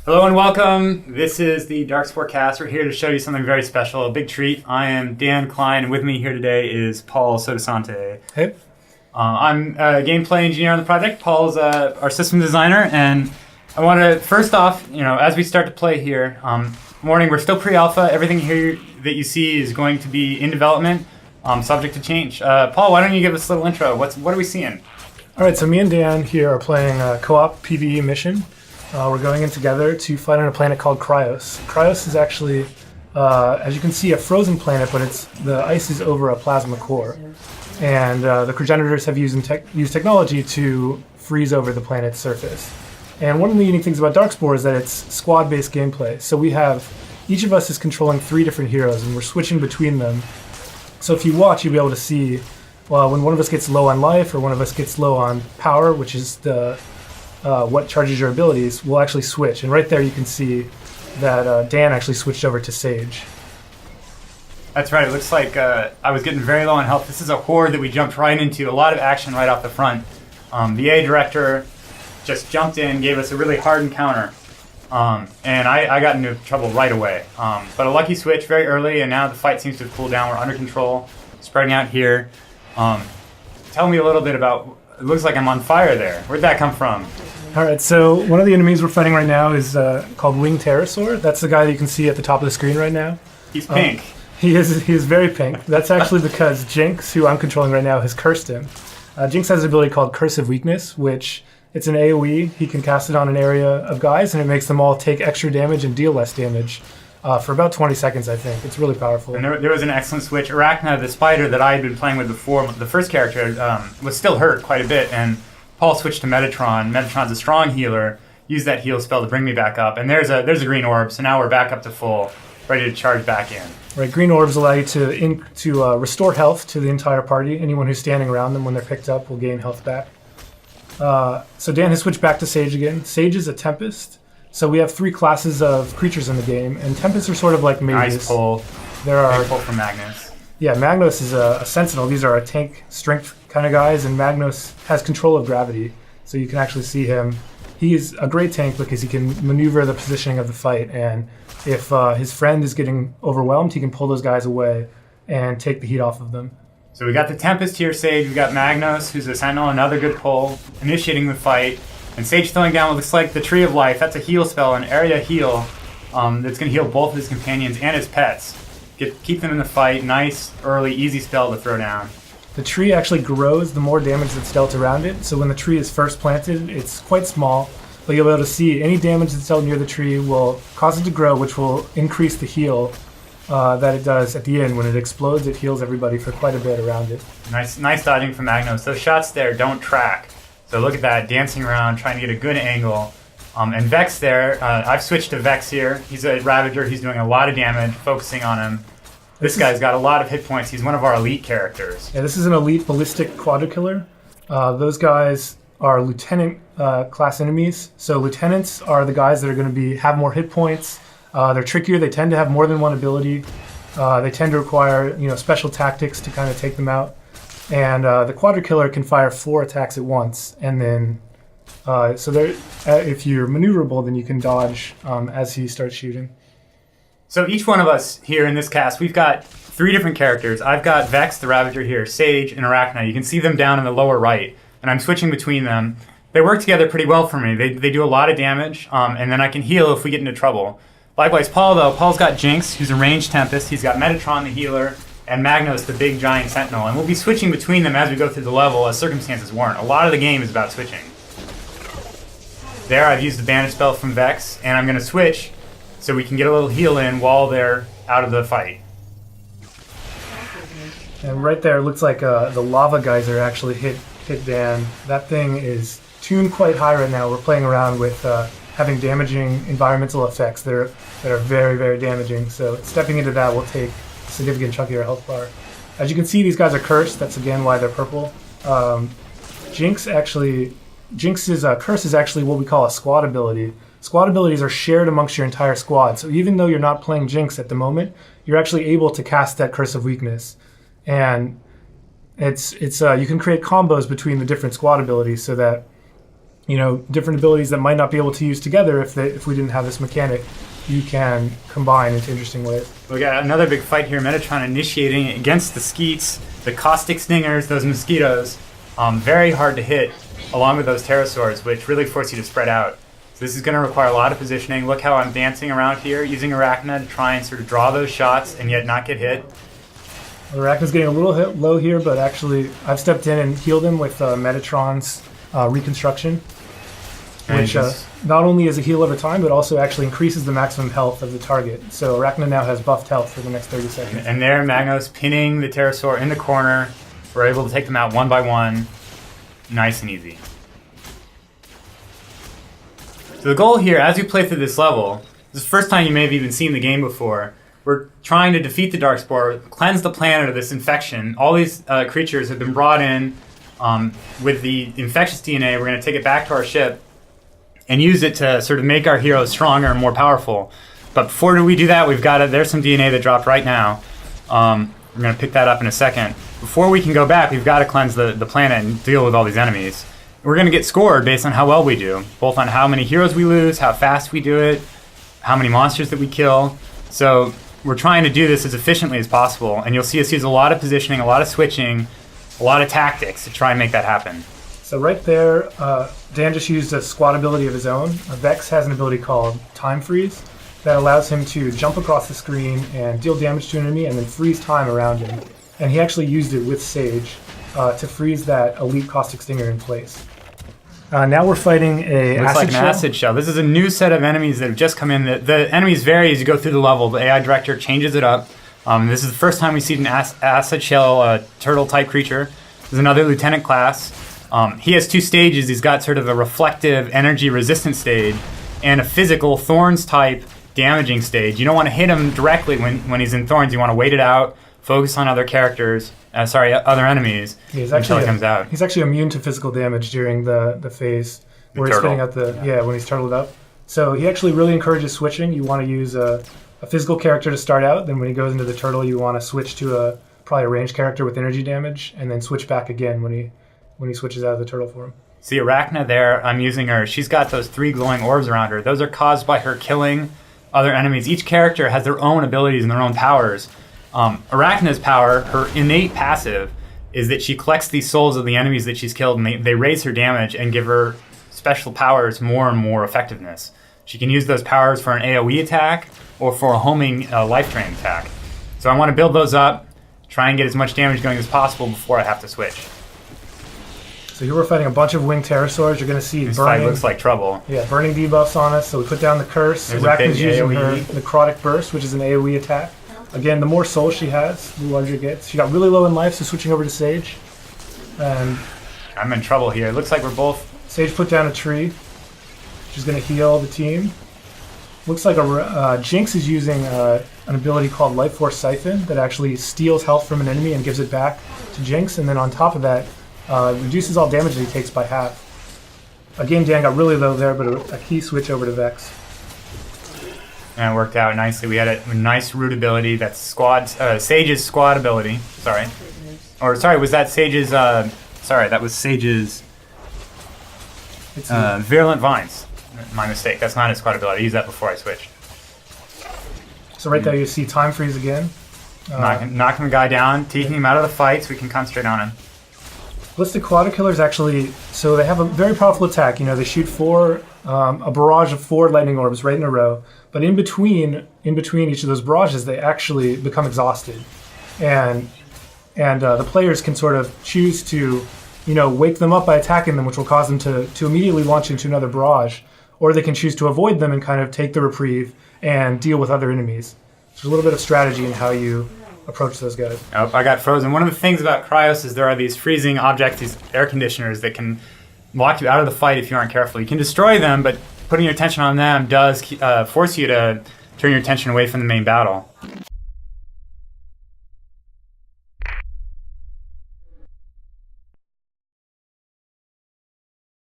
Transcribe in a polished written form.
Hello and welcome. This is the Darkspore cast. We're here to show you something very special, a big treat. I am Dan Kline, and with me here today is Paul Sottosanti. Hey. I'm a gameplay engineer on the project. Paul's our system designer, and I want to, first off, as we start to play here, warning, we're still pre-alpha. Everything here that you see is going to be in development, subject to change. Paul, why don't you give us a little intro? What are we seeing? All right, so me and Dan here are playing a co-op PvE mission. We're going in together to fight on a planet called Cryos. Cryos is actually, as you can see, a frozen planet, but the ice is over a plasma core. And the progenitors have used technology to freeze over the planet's surface. And one of the unique things about Darkspore is that it's squad-based gameplay. So each of us is controlling 3 different heroes, and we're switching between them. So if you watch, you'll be able to see, when one of us gets low on life or one of us gets low on power, which is what charges your abilities, we'll actually switch. And right there you can see that Dan actually switched over to Sage. That's right. It looks like I was getting very low on health. This is a horde that we jumped right into. A lot of action right off the front. The A director just jumped in, gave us a really hard encounter. And I got into trouble right away. But a lucky switch very early, and now the fight seems to have cooled down. We're under control, spreading out here. Tell me a little bit about... It looks like I'm on fire there. Where'd that come from? All right, so one of the enemies we're fighting right now is called Winged Pterosaur. That's the guy that you can see at the top of the screen right now. He's pink. He is very pink. That's actually because Jinx, who I'm controlling right now, has cursed him. Jinx has an ability called Curse of Weakness, which it's an AoE. He can cast it on an area of guys, and it makes them all take extra damage and deal less damage for about 20 seconds, I think. It's really powerful. And there was an excellent switch. Arachna, the spider that I had been playing with before, the first character, was still hurt quite a bit, and Paul switched to Metatron. Metatron's a strong healer. Used that heal spell to bring me back up, and there's a green orb, so now we're back up to full, ready to charge back in. Right, green orbs allow you to restore health to the entire party. Anyone who's standing around them when they're picked up will gain health back. So Dan has switched back to Sage again. Sage is a Tempest. So we have 3 classes of creatures in the game, and Tempests are sort of like mages. Nice pull. Nice pull from Magnus. Yeah, Magnus is a Sentinel. These are a tank strength kind of guys, and Magnus has control of gravity, so you can actually see him. He is a great tank because he can maneuver the positioning of the fight, and if his friend is getting overwhelmed, he can pull those guys away and take the heat off of them. So we got the Tempest here, Sage. We got Magnus, who's a Sentinel, another good pull, initiating the fight. And Sage throwing down what looks like the Tree of Life. That's a heal spell, an area heal that's going to heal both of his companions and his pets. Keep them in the fight. Nice, early, easy spell to throw down. The tree actually grows the more damage that's dealt around it. So when the tree is first planted, it's quite small, but you'll be able to see any damage that's dealt near the tree will cause it to grow, which will increase the heal that it does at the end. When it explodes, it heals everybody for quite a bit around it. Nice dodging from Magnus. Those shots there don't track. So look at that, dancing around, trying to get a good angle. And Vex there, I've switched to Vex here. He's a Ravager, he's doing a lot of damage, focusing on him. This guy's got a lot of hit points. He's one of our elite characters. Yeah, this is an elite ballistic quadrikiller. Those guys are lieutenant class enemies. So lieutenants are the guys that are going to have more hit points. They're trickier. They tend to have more than one ability. They tend to require special tactics to kind of take them out. And the quadrikiller can fire 4 attacks at once, and then if you're maneuverable, then you can dodge as he starts shooting. So each one of us here in this cast, we've got 3 different characters. I've got Vex, the Ravager here, Sage, and Arachna. You can see them down in the lower right, and I'm switching between them. They work together pretty well for me. They do a lot of damage, and then I can heal if we get into trouble. Likewise, Paul's got Jinx, who's a ranged Tempest. He's got Metatron, the healer, and Magnus, the big giant Sentinel. And we'll be switching between them as we go through the level as circumstances warrant. A lot of the game is about switching. There, I've used the Banish spell from Vex, and I'm going to switch so we can get a little heal in while they're out of the fight. And right there, it looks like the lava geyser actually hit Dan. That thing is tuned quite high right now. We're playing around with having damaging environmental effects that are very, very damaging. So stepping into that will take a significant chunk of your health bar. As you can see, these guys are cursed. That's again why they're purple. Jinx's curse is actually what we call a squad ability. Squad abilities are shared amongst your entire squad. So even though you're not playing Jinx at the moment, you're actually able to cast that Curse of Weakness. And you can create combos between the different squad abilities so that different abilities that might not be able to use together if we didn't have this mechanic, you can combine into interesting ways. We got another big fight here. Metatron initiating against the skeets, the caustic stingers, those mosquitoes. Very hard to hit, along with those pterosaurs, which really force you to spread out. So this is going to require a lot of positioning. Look how I'm dancing around here, using Arachna to try and sort of draw those shots and yet not get hit. Arachna's getting a little hit low here, but actually I've stepped in and healed him with Metatron's Reconstruction, which not only is a heal over time, but also actually increases the maximum health of the target. So Arachna now has buffed health for the next 30 seconds. And there, Magnos pinning the pterosaur in the corner. We're able to take them out one by one. Nice and easy. So the goal here, as we play through this level, this is the first time you may have even seen the game before, we're trying to defeat the Darkspore, cleanse the planet of this infection. All these creatures have been brought in with the infectious DNA. We're going to take it back to our ship and use it to sort of make our heroes stronger and more powerful. But before we do that, there's some DNA that dropped right now. We're going to pick that up in a second. Before we can go back, we've got to cleanse the planet and deal with all these enemies. We're going to get scored based on how well we do, both on how many heroes we lose, how fast we do it, how many monsters that we kill. So we're trying to do this as efficiently as possible, and you'll see us use a lot of positioning, a lot of switching, a lot of tactics to try and make that happen. So right there, Dan just used a squad ability of his own. Vex has an ability called Time Freeze that allows him to jump across the screen and deal damage to an enemy and then freeze time around him. And he actually used it with Sage to freeze that elite caustic stinger in place. Now we're fighting Looks like an acid shell. This is a new set of enemies that have just come in. The enemies vary as you go through the level. The AI director changes it up. This is the first time we've seen an acid shell turtle-type creature. There's another lieutenant class. He has two stages. He's got sort of a reflective energy resistant stage and a physical thorns-type damaging stage. You don't want to hit him directly when he's in thorns. You want to wait it out, focus on other characters. Other enemies until it comes out. He's actually immune to physical damage during the phase where he's spitting out when he's turtled up. So he actually really encourages switching. You want to use a physical character to start out. Then when he goes into the turtle, you want to switch to probably a ranged character with energy damage, and then switch back again when he switches out of the turtle form. See Arachna there. I'm using her. She's got those 3 glowing orbs around her. Those are caused by her killing other enemies. Each character has their own abilities and their own powers. Arachna's power, her innate passive, is that she collects these souls of the enemies that she's killed, and they raise her damage and give her special powers more and more effectiveness. She can use those powers for an AoE attack or for a homing life drain attack. So I want to build those up, try and get as much damage going as possible before I have to switch. So here we're fighting a bunch of winged pterosaurs. You're going to see this burning. Fight looks like trouble. Yeah, burning debuffs on us. So we put down the curse. Arachna's using her necrotic burst, which is an AoE attack. Again, the more souls she has, the larger it gets. She got really low in life, so switching over to Sage. And I'm in trouble here. It looks like we're both... Sage put down a tree. She's going to heal the team. Looks like Jinx is using an ability called Life Force Siphon that actually steals health from an enemy and gives it back to Jinx. And then on top of that, reduces all damage that he takes by half. Again, Dan got really low there, but a key switch over to Vex. And it worked out nicely. We had a nice root ability. That's Sage's squad ability. Was that Sage's... that was Sage's... Virulent Vines. My mistake. That's not his squad ability. I used that before I switched. So right there you see Time Freeze again. Knocking the guy down, taking him out of the fight so we can concentrate on him. Ballistic Quadrikillers actually... So they have a very powerful attack. They shoot a barrage of 4 lightning orbs right in a row. But in between each of those barrages, they actually become exhausted, and the players can sort of choose to, wake them up by attacking them, which will cause them to immediately launch into another barrage, or they can choose to avoid them and kind of take the reprieve and deal with other enemies. There's a little bit of strategy in how you approach those guys. Oh, I got frozen. One of the things about Cryos is there are these freezing objects, these air conditioners that can lock you out of the fight if you aren't careful. You can destroy them, but putting your attention on them does force you to turn your attention away from the main battle.